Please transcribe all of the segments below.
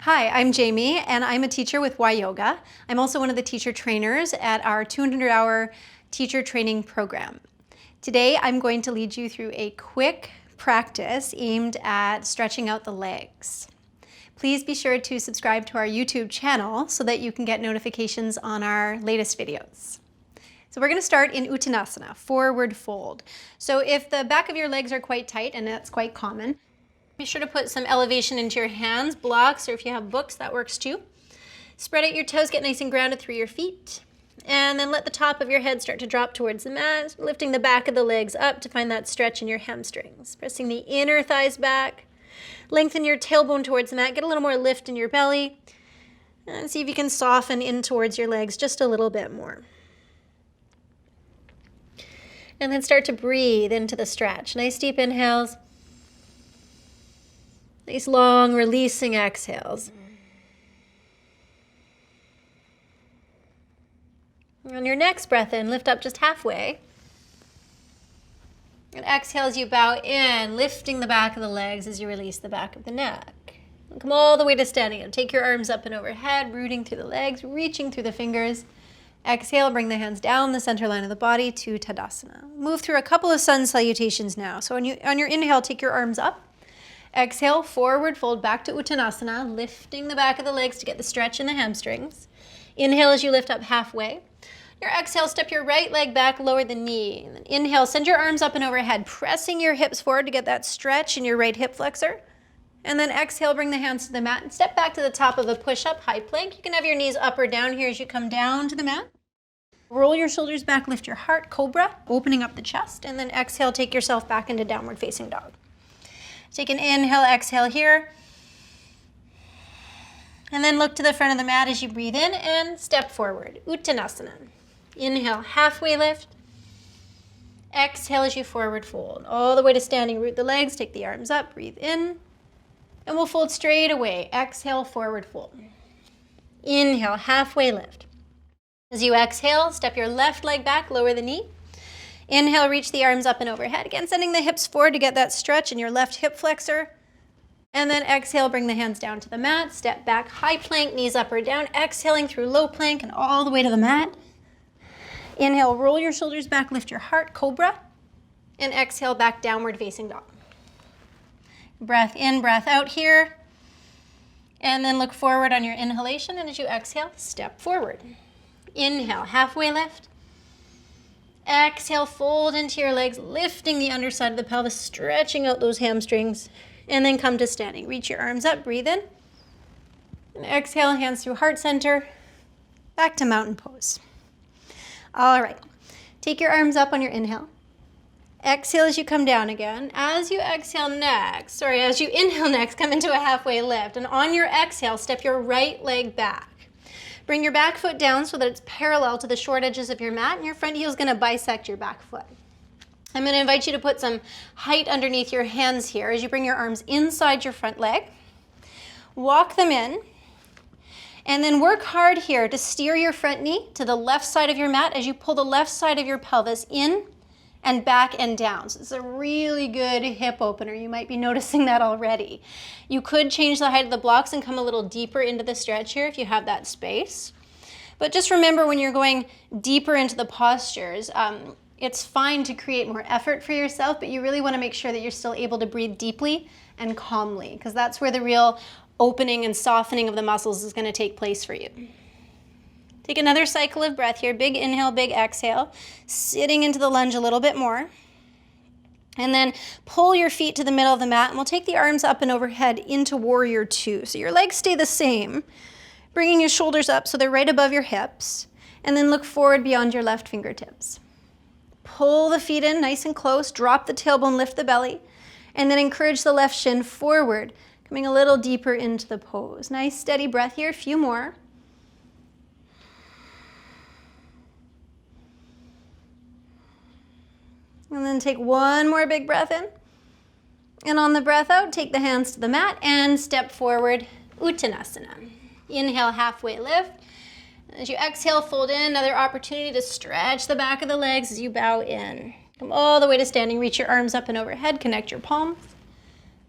Hi, I'm Jayme, and I'm a teacher with YYOGA. I'm also one of the teacher trainers at our 200-hour teacher training program. Today, I'm going to lead you through a quick practice aimed at stretching out the legs. Please be sure to subscribe to our YouTube channel so that you can get notifications on our latest videos. So we're going to start in Uttanasana, forward fold. So if the back of your legs are quite tight, and that's quite common, be sure to put some elevation into your hands, blocks, or if you have books, that works too. Spread out your toes, get nice and grounded through your feet. And then let the top of your head start to drop towards the mat, lifting the back of the legs up to find that stretch in your hamstrings. Pressing the inner thighs back. Lengthen your tailbone towards the mat. Get a little more lift in your belly. And see if you can soften in towards your legs just a little bit more. And then start to breathe into the stretch. Nice deep inhales. Nice long releasing exhales. On your next breath in, lift up just halfway. And exhale as you bow in, lifting the back of the legs as you release the back of the neck. And come all the way to standing up. Take your arms up and overhead, rooting through the legs, reaching through the fingers. Exhale, bring the hands down the center line of the body to Tadasana. Move through a couple of sun salutations now. So on your inhale, take your arms up. Exhale, forward fold back to Uttanasana, lifting the back of the legs to get the stretch in the hamstrings. Inhale as you lift up halfway. Your exhale, step your right leg back, lower the knee. And then inhale, send your arms up and overhead, pressing your hips forward to get that stretch in your right hip flexor. And then exhale, bring the hands to the mat and step back to the top of a push-up high plank. You can have your knees up or down here as you come down to the mat. Roll your shoulders back, lift your heart, cobra, opening up the chest. And then exhale, take yourself back into downward facing dog. Take an inhale, exhale here. And then look to the front of the mat as you breathe in and step forward. Uttanasana. Inhale, halfway lift. Exhale as you forward fold. All the way to standing, root the legs, take the arms up, breathe in. And we'll fold straight away. Exhale, forward fold. Inhale, halfway lift. As you exhale, step your left leg back, lower the knee. Inhale, reach the arms up and overhead. Again, sending the hips forward to get that stretch in your left hip flexor. And then exhale, bring the hands down to the mat. Step back, high plank, knees up or down. Exhaling through low plank and all the way to the mat. Inhale, roll your shoulders back, lift your heart, cobra. And exhale, back downward facing dog. Breath in, breath out here. And then look forward on your inhalation. And as you exhale, step forward. Inhale, halfway lift. Exhale, fold into your legs, lifting the underside of the pelvis, stretching out those hamstrings, and then come to standing. Reach your arms up, breathe in. And exhale, hands through heart center, back to mountain pose. All right, take your arms up on your inhale. Exhale as you come down again. As you inhale next, come into a halfway lift. And on your exhale, step your right leg back. Bring your back foot down so that it's parallel to the short edges of your mat, and your front heel is going to bisect your back foot. I'm going to invite you to put some height underneath your hands here as you bring your arms inside your front leg. Walk them in, and then work hard here to steer your front knee to the left side of your mat as you pull the left side of your pelvis in and back and down. So it's a really good hip opener. You might be noticing that already. You could change the height of the blocks and come a little deeper into the stretch here if you have that space. But just remember when you're going deeper into the postures, it's fine to create more effort for yourself, but you really want to make sure that you're still able to breathe deeply and calmly, because that's where the real opening and softening of the muscles is going to take place for you. Take another cycle of breath here. Big inhale, big exhale. Sitting into the lunge a little bit more. And then pull your feet to the middle of the mat, and we'll take the arms up and overhead into warrior two. So your legs stay the same, bringing your shoulders up so they're right above your hips. And then look forward beyond your left fingertips. Pull the feet in nice and close. Drop the tailbone, lift the belly. And then encourage the left shin forward, coming a little deeper into the pose. Nice steady breath here. A few more. And then take one more big breath in. And on the breath out, take the hands to the mat and step forward, Uttanasana. Inhale, halfway lift. As you exhale, fold in. Another opportunity to stretch the back of the legs as you bow in. Come all the way to standing. Reach your arms up and overhead. Connect your palms.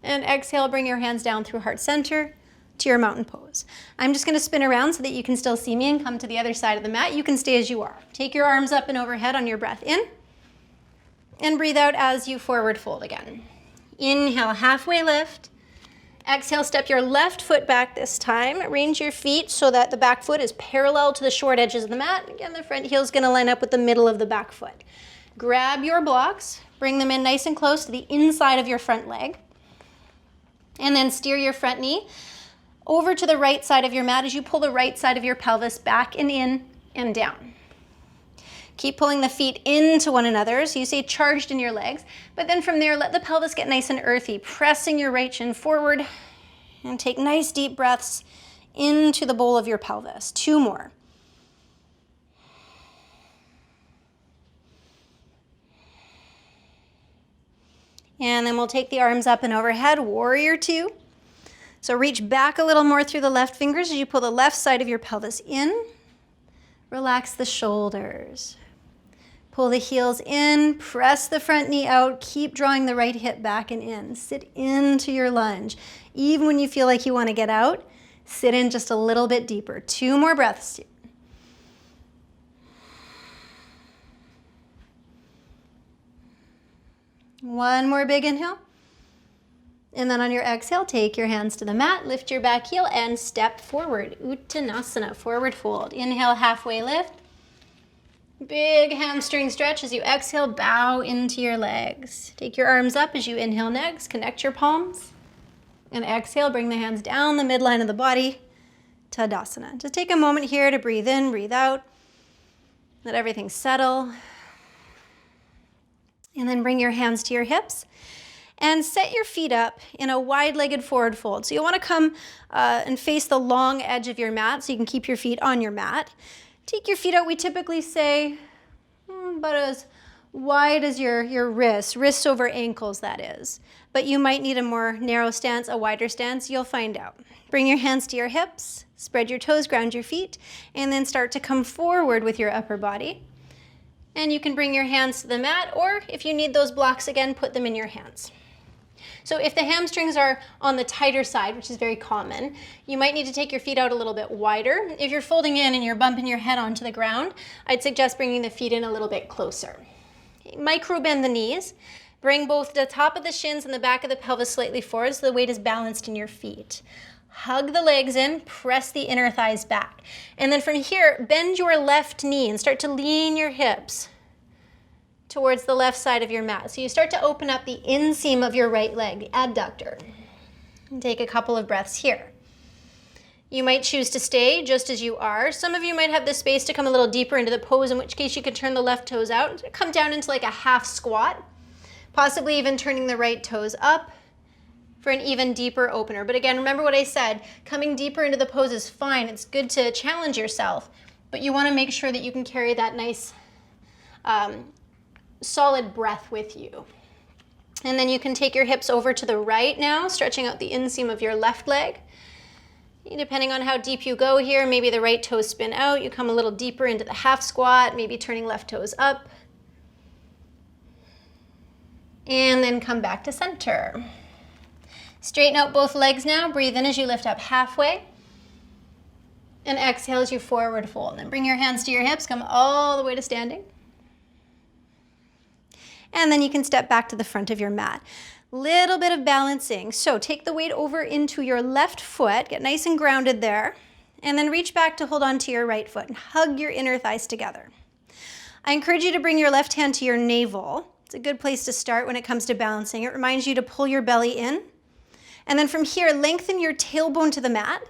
And exhale, bring your hands down through heart center to your mountain pose. I'm just gonna spin around so that you can still see me and come to the other side of the mat. You can stay as you are. Take your arms up and overhead on your breath in, and breathe out as you forward fold again. Inhale, halfway lift. Exhale, step your left foot back this time. Arrange your feet so that the back foot is parallel to the short edges of the mat. Again, the front heel is gonna line up with the middle of the back foot. Grab your blocks, bring them in nice and close to the inside of your front leg, and then steer your front knee over to the right side of your mat as you pull the right side of your pelvis back and in and down. Keep pulling the feet into one another, so you stay charged in your legs, but then from there, let the pelvis get nice and earthy, pressing your right shin forward, and take nice deep breaths into the bowl of your pelvis. 2 more. And then we'll take the arms up and overhead, warrior 2. So reach back a little more through the left fingers as you pull the left side of your pelvis in. Relax the shoulders. Pull the heels in, press the front knee out, keep drawing the right hip back and in. Sit into your lunge. Even when you feel like you want to get out, sit in just a little bit deeper. 2 more breaths. One more big inhale. And then on your exhale, take your hands to the mat, lift your back heel, and step forward. Uttanasana, forward fold. Inhale, halfway lift. Big hamstring stretch as you exhale, bow into your legs. Take your arms up as you inhale next, connect your palms. And exhale, bring the hands down the midline of the body, Tadasana. Just take a moment here to breathe in, breathe out. Let everything settle. And then bring your hands to your hips. And set your feet up in a wide-legged forward fold. So you want to come and face the long edge of your mat so you can keep your feet on your mat. Take your feet out, we typically say, about as wide as your wrists over ankles, that is. But you might need a more narrow stance, a wider stance, you'll find out. Bring your hands to your hips, spread your toes, ground your feet, and then start to come forward with your upper body. And you can bring your hands to the mat, or if you need those blocks again, put them in your hands. So if the hamstrings are on the tighter side, which is very common, you might need to take your feet out a little bit wider. If you're folding in and you're bumping your head onto the ground, I'd suggest bringing the feet in a little bit closer. Micro bend the knees. Bring both the top of the shins and the back of the pelvis slightly forward so the weight is balanced in your feet. Hug the legs in, press the inner thighs back. And then from here, bend your left knee and start to lean your hips towards the left side of your mat. So you start to open up the inseam of your right leg, the adductor. And take a couple of breaths here. You might choose to stay just as you are. Some of you might have the space to come a little deeper into the pose, in which case you could turn the left toes out, come down into like a half squat, possibly even turning the right toes up for an even deeper opener. But again, remember what I said, coming deeper into the pose is fine. It's good to challenge yourself, but you want to make sure that you can carry that nice solid breath with you. And then you can take your hips over to the right now, stretching out the inseam of your left leg. Depending on how deep you go here, maybe the right toes spin out, you come a little deeper into the half squat, maybe turning left toes up. And then come back to center. Straighten out both legs now, breathe in as you lift up halfway. And exhale as you forward fold. And then bring your hands to your hips, come all the way to standing. And then you can step back to the front of your mat. Little bit of balancing. So take the weight over into your left foot, get nice and grounded there, and then reach back to hold on to your right foot and hug your inner thighs together. I encourage you to bring your left hand to your navel. It's a good place to start when it comes to balancing. It reminds you to pull your belly in. And then from here, lengthen your tailbone to the mat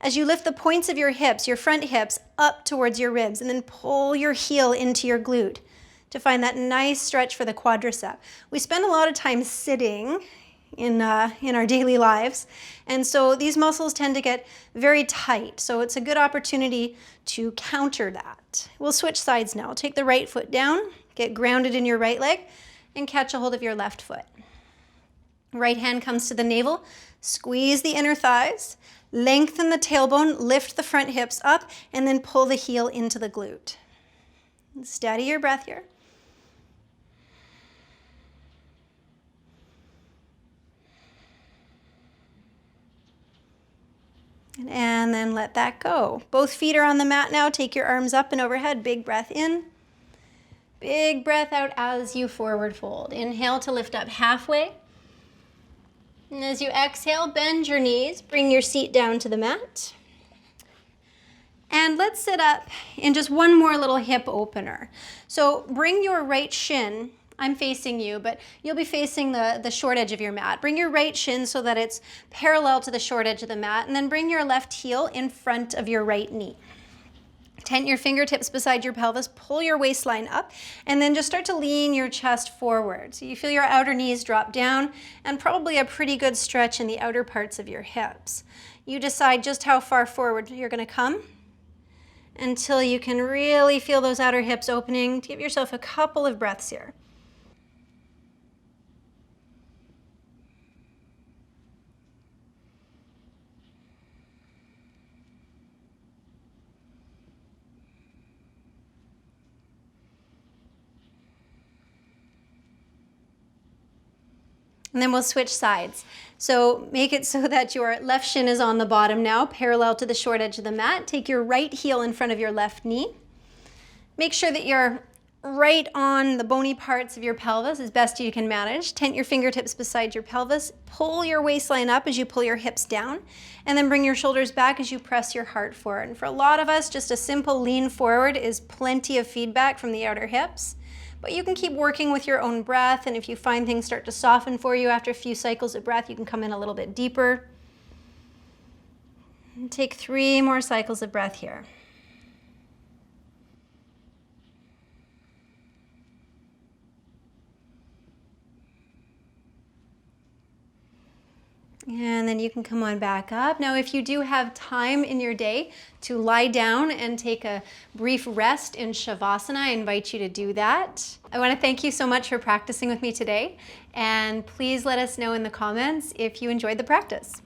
as you lift the points of your hips, your front hips, up towards your ribs, and then pull your heel into your glute to find that nice stretch for the quadricep. We spend a lot of time sitting in our daily lives, and so these muscles tend to get very tight. So it's a good opportunity to counter that. We'll switch sides now. Take the right foot down, get grounded in your right leg, and catch a hold of your left foot. Right hand comes to the navel, squeeze the inner thighs, lengthen the tailbone, lift the front hips up, and then pull the heel into the glute. Steady your breath here. And then let that go. Both feet are on the mat now. Take your arms up and overhead. Big breath in. Big breath out as you forward fold. Inhale to lift up halfway. And as you exhale, bend your knees. Bring your seat down to the mat. And let's sit up in just one more little hip opener. So bring your right shin, I'm facing you, but you'll be facing the short edge of your mat. Bring your right shin so that it's parallel to the short edge of the mat, and then bring your left heel in front of your right knee. Tent your fingertips beside your pelvis, pull your waistline up, and then just start to lean your chest forward. So you feel your outer knees drop down, and probably a pretty good stretch in the outer parts of your hips. You decide just how far forward you're gonna come until you can really feel those outer hips opening. Give yourself a couple of breaths here. And then we'll switch sides. So make it so that your left shin is on the bottom now, parallel to the short edge of the mat. Take your right heel in front of your left knee. Make sure that you're right on the bony parts of your pelvis as best you can manage. Tent your fingertips beside your pelvis. Pull your waistline up as you pull your hips down. And then bring your shoulders back as you press your heart forward. And for a lot of us, just a simple lean forward is plenty of feedback from the outer hips. But you can keep working with your own breath, and if you find things start to soften for you after a few cycles of breath, you can come in a little bit deeper. And take 3 more cycles of breath here. And then you can come on back up. Now, if you do have time in your day to lie down and take a brief rest in Shavasana, I invite you to do that. I want to thank you so much for practicing with me today. And please let us know in the comments if you enjoyed the practice.